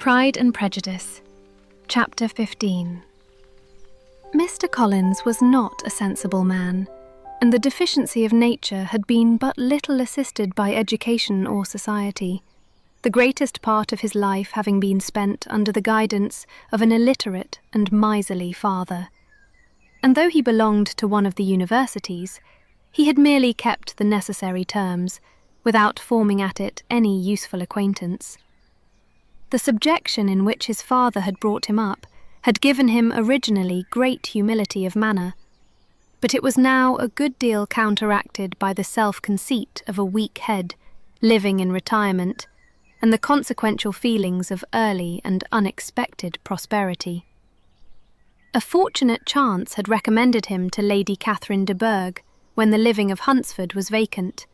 Pride and Prejudice, Chapter 15. Mr. Collins was not a sensible man, and the deficiency of nature had been but little assisted by education or society, the greatest part of his life having been spent under the guidance of an illiterate and miserly father. And though he belonged to one of the universities, he had merely kept the necessary terms, without forming at it any useful acquaintance. The subjection in which his father had brought him up had given him originally great humility of manner, but it was now a good deal counteracted by the self-conceit of a weak head, living in retirement, and the consequential feelings of early and unexpected prosperity. A fortunate chance had recommended him to Lady Catherine de Bourgh when the living of Hunsford was vacant,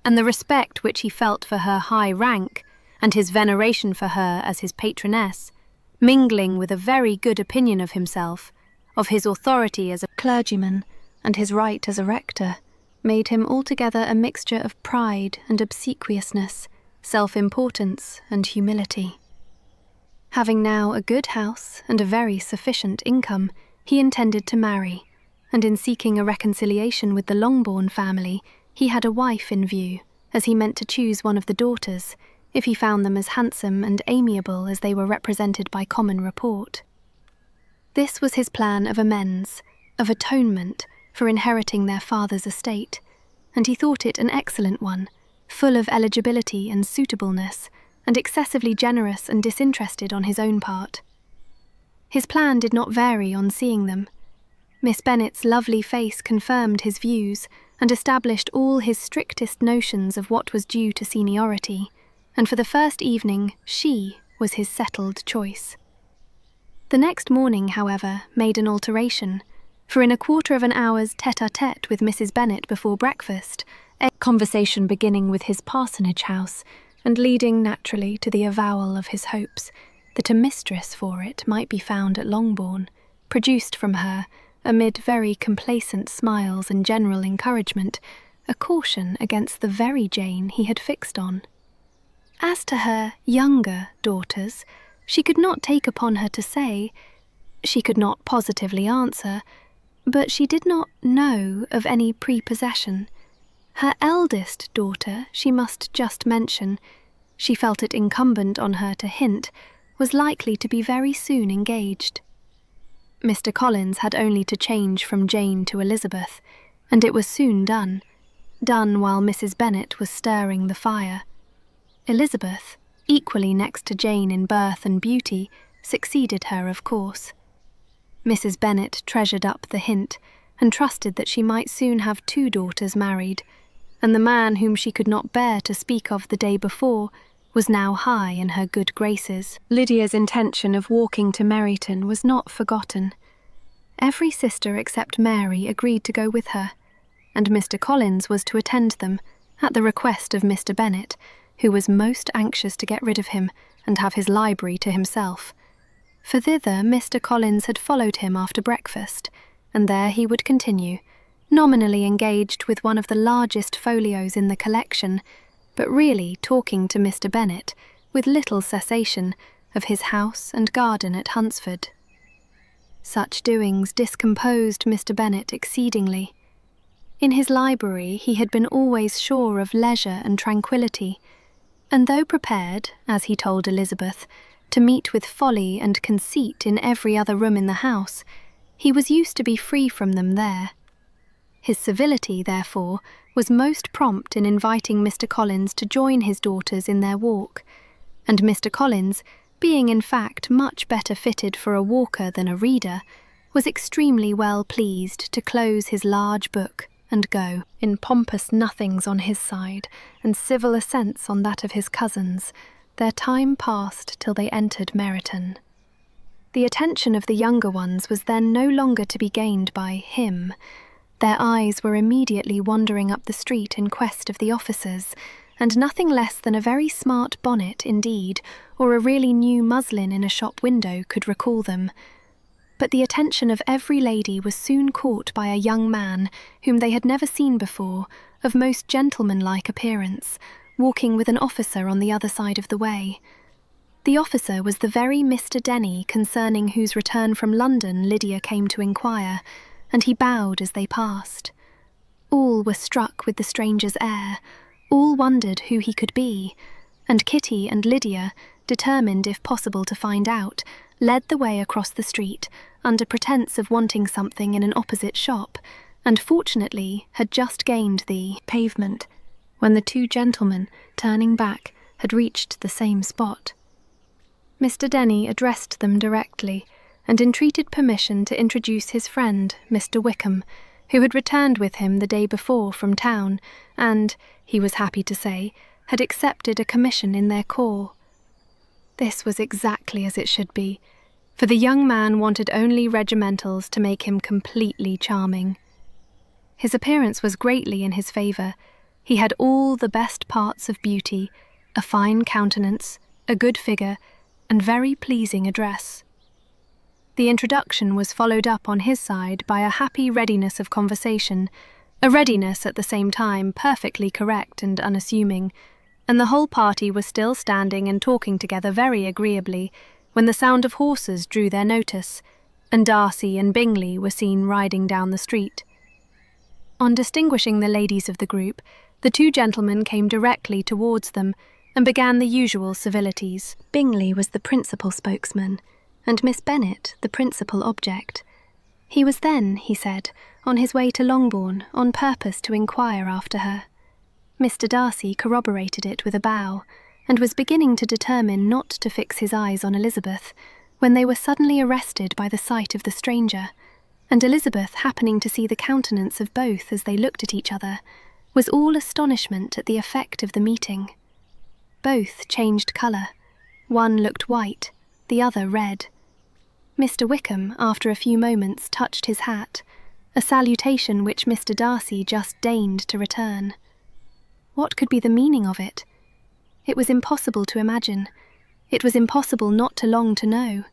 and the respect which he felt for her high rank and his veneration for her as his patroness, mingling with a very good opinion of himself, of his authority as a clergyman, and his right as a rector, made him altogether a mixture of pride and obsequiousness, self-importance and humility. Having now a good house and a very sufficient income, he intended to marry, and in seeking a reconciliation with the Longbourn family, he had a wife in view, as he meant to choose one of the daughters, if he found them as handsome and amiable as they were represented by common report. This was his plan of amends, of atonement, for inheriting their father's estate, and he thought it an excellent one, full of eligibility and suitableness, and excessively generous and disinterested on his own part. His plan did not vary on seeing them. Miss Bennet's lovely face confirmed his views, and established all his strictest notions of what was due to seniority, and for the first evening she was his settled choice. The next morning, however, made an alteration, for in a quarter of an hour's tête-à-tête with Mrs. Bennet before breakfast, a conversation beginning with his parsonage house, and leading naturally to the avowal of his hopes that a mistress for it might be found at Longbourn, produced from her, amid very complacent smiles and general encouragement, a caution against the very Jane he had fixed on. As to her younger daughters, she could not take upon her to say, she could not positively answer, but she did not know of any prepossession. Her eldest daughter, she must just mention, she felt it incumbent on her to hint, was likely to be very soon engaged. Mr. Collins had only to change from Jane to Elizabeth, and it was soon done while Mrs. Bennet was stirring the fire. Elizabeth, equally next to Jane in birth and beauty, succeeded her, of course. Mrs. Bennet treasured up the hint, and trusted that she might soon have 2 daughters married, and the man whom she could not bear to speak of the day before was now high in her good graces. Lydia's intention of walking to Meryton was not forgotten. Every sister except Mary agreed to go with her, and Mr. Collins was to attend them, at the request of Mr. Bennet, who was most anxious to get rid of him and have his library to himself. For thither Mr. Collins had followed him after breakfast, and there he would continue, nominally engaged with one of the largest folios in the collection, but really talking to Mr. Bennet, with little cessation, of his house and garden at Hunsford. Such doings discomposed Mr. Bennet exceedingly. In his library he had been always sure of leisure and tranquillity, and though prepared, as he told Elizabeth, to meet with folly and conceit in every other room in the house, he was used to be free from them there. His civility, therefore, was most prompt in inviting Mr. Collins to join his daughters in their walk, and Mr. Collins, being in fact much better fitted for a walker than a reader, was extremely well pleased to close his large book and go, in pompous nothings on his side, and civil assents on that of his cousins. Their time passed till they entered Meryton. The attention of the younger ones was then no longer to be gained by him. Their eyes were immediately wandering up the street in quest of the officers, and nothing less than a very smart bonnet indeed, or a really new muslin in a shop window could recall them. But the attention of every lady was soon caught by a young man whom they had never seen before, of most gentlemanlike appearance, walking with an officer on the other side of the way. The officer was the very Mr. Denny concerning whose return from London Lydia came to inquire, and he bowed as they passed. All were struck with the stranger's air, all wondered who he could be, and Kitty and Lydia, determined if possible to find out, led the way across the street, under pretence of wanting something in an opposite shop, and fortunately had just gained the pavement, when the two gentlemen, turning back, had reached the same spot. Mr. Denny addressed them directly, and entreated permission to introduce his friend, Mr. Wickham, who had returned with him the day before from town, and, he was happy to say, had accepted a commission in their corps. This was exactly as it should be, for the young man wanted only regimentals to make him completely charming. His appearance was greatly in his favour. He had all the best parts of beauty, a fine countenance, a good figure, and very pleasing address. The introduction was followed up on his side by a happy readiness of conversation, a readiness at the same time perfectly correct and unassuming, and the whole party was still standing and talking together very agreeably when the sound of horses drew their notice, and Darcy and Bingley were seen riding down the street. On distinguishing the ladies of the group, the two gentlemen came directly towards them and began the usual civilities. Bingley was the principal spokesman, and Miss Bennet the principal object. He was then, he said, on his way to Longbourn on purpose to inquire after her. Mr. Darcy corroborated it with a bow, and was beginning to determine not to fix his eyes on Elizabeth, when they were suddenly arrested by the sight of the stranger, and Elizabeth, happening to see the countenance of both as they looked at each other, was all astonishment at the effect of the meeting. Both changed colour. One looked white, the other red. Mr. Wickham, after a few moments, touched his hat, a salutation which Mr. Darcy just deigned to return. What could be the meaning of it? It was impossible to imagine. It was impossible not to long to know.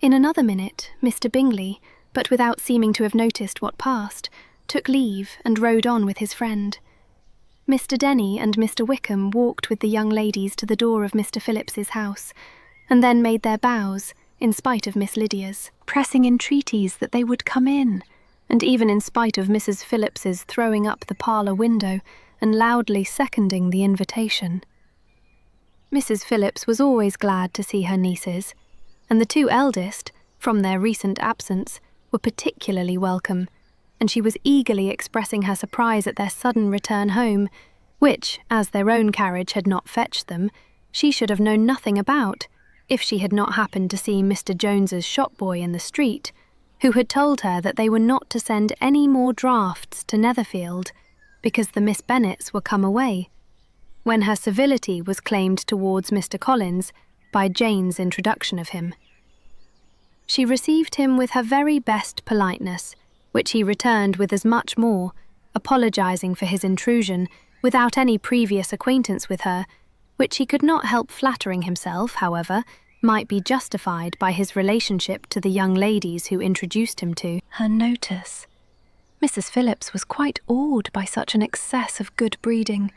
In another minute, Mr. Bingley, but without seeming to have noticed what passed, took leave and rode on with his friend. Mr. Denny and Mr. Wickham walked with the young ladies to the door of Mr. Phillips's house, and then made their bows, in spite of Miss Lydia's, pressing entreaties that they would come in, and even in spite of Mrs. Phillips's throwing up the parlour window and loudly seconding the invitation. Mrs. Phillips was always glad to see her nieces, and the two eldest, from their recent absence, were particularly welcome, and she was eagerly expressing her surprise at their sudden return home, which, as their own carriage had not fetched them, she should have known nothing about, if she had not happened to see Mr. Jones's shop-boy in the street, who had told her that they were not to send any more drafts to Netherfield, because the Miss Bennets were come away, when her civility was claimed towards Mr. Collins by Jane's introduction of him. She received him with her very best politeness, which he returned with as much more, apologizing for his intrusion, without any previous acquaintance with her, which he could not help flattering himself, however, might be justified by his relationship to the young ladies who introduced him to her notice. Mrs. Phillips was quite awed by such an excess of good breeding,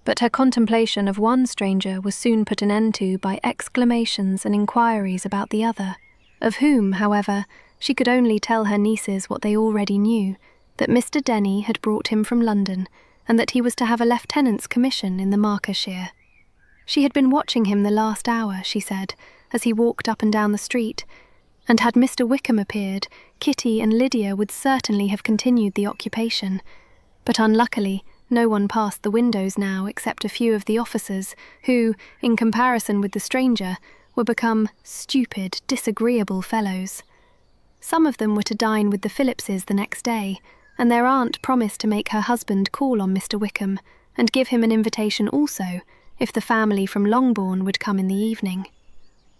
but her contemplation of one stranger was soon put an end to by exclamations and inquiries about the other, of whom, however, she could only tell her nieces what they already knew, that Mr. Denny had brought him from London, and that he was to have a lieutenant's commission in the Markershire. She had been watching him the last hour, she said, as he walked up and down the street, and had Mr. Wickham appeared, Kitty and Lydia would certainly have continued the occupation, but unluckily no one passed the windows now except a few of the officers, who, in comparison with the stranger, were become stupid, disagreeable fellows. Some of them were to dine with the Phillipses the next day, and their aunt promised to make her husband call on Mr. Wickham, and give him an invitation also, if the family from Longbourn would come in the evening.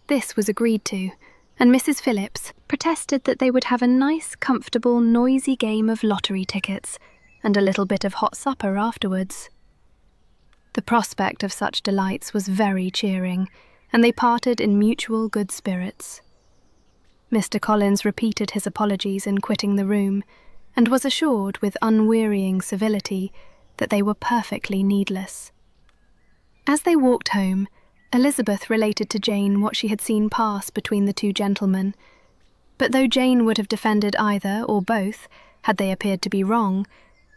This was agreed to, and Mrs. Phillips protested that they would have a nice, comfortable, noisy game of lottery tickets, and a little bit of hot supper afterwards. The prospect of such delights was very cheering, and they parted in mutual good spirits. Mr. Collins repeated his apologies in quitting the room, and was assured with unwearying civility that they were perfectly needless. As they walked home, Elizabeth related to Jane what she had seen pass between the two gentlemen, but though Jane would have defended either or both, had they appeared to be wrong,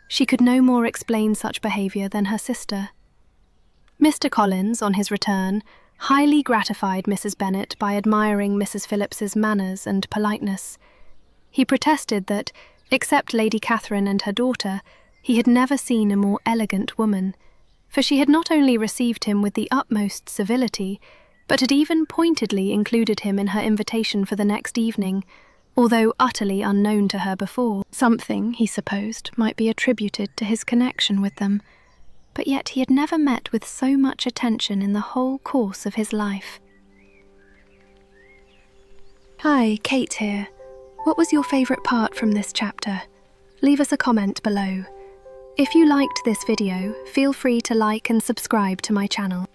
she could no more explain such behaviour than her sister. Mr. Collins, on his return, highly gratified Mrs. Bennet by admiring Mrs. Phillips's manners and politeness. He protested that, except Lady Catherine and her daughter, he had never seen a more elegant woman, for she had not only received him with the utmost civility, but had even pointedly included him in her invitation for the next evening, although utterly unknown to her before. Something, he supposed, might be attributed to his connection with them, but yet he had never met with so much attention in the whole course of his life. Hi, Kate here. What was your favourite part from this chapter? Leave us a comment below. If you liked this video, feel free to like and subscribe to my channel.